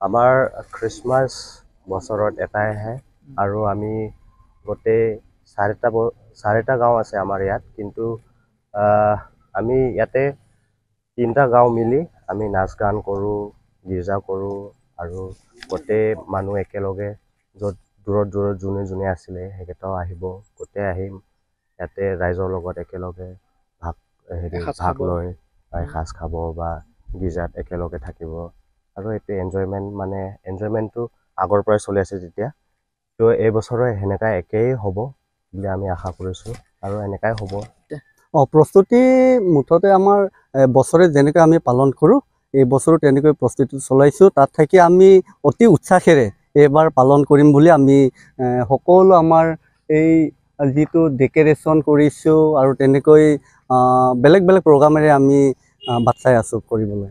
আমাৰ খ্ৰীষ্টমাছ বছৰত এটাই আহে আৰু আমি গোটেই চাৰিটা গাঁও আছে আমাৰ ইয়াত, কিন্তু আমি ইয়াতে 3টা গাঁও মিলি আমি নাচ গান কৰোঁ, গীৰ্জা কৰোঁ আৰু গোটেই মানুহ একেলগে য'ত দূৰত যোনে যোনে আছিলে সেইকেইটাও আহিব, গোটেই আহিম ইয়াতে ৰাইজৰ লগত একেলগে ভাগ লৈ এসাঁজ খাব বা গীৰ্জাত একেলগে থাকিব। আৰু এইটো এনজয়মেণ্টটো আগৰ পৰাই চলি আছে যেতিয়া, তো এই বছৰো সেনেকাই একেই হ'ব বুলি আমি আশা কৰিছোঁ আৰু এনেকাই হ'ব। প্ৰস্তুতি মুঠতে আমাৰ বছৰে যেনেকৈ আমি পালন কৰোঁ, এই বছৰো তেনেকৈ প্ৰস্তুতি চলাইছোঁ। তাত থাকি আমি অতি উৎসাহেৰে এইবাৰ পালন কৰিম বুলি আমি সকলো আমাৰ এই যিটো ডেকৰেশ্যন কৰিছোঁ আৰু তেনেকৈ বেলেগ বেলেগ প্ৰগ্ৰামেৰে আমি বাট চাই আছোঁ কৰিবলৈ।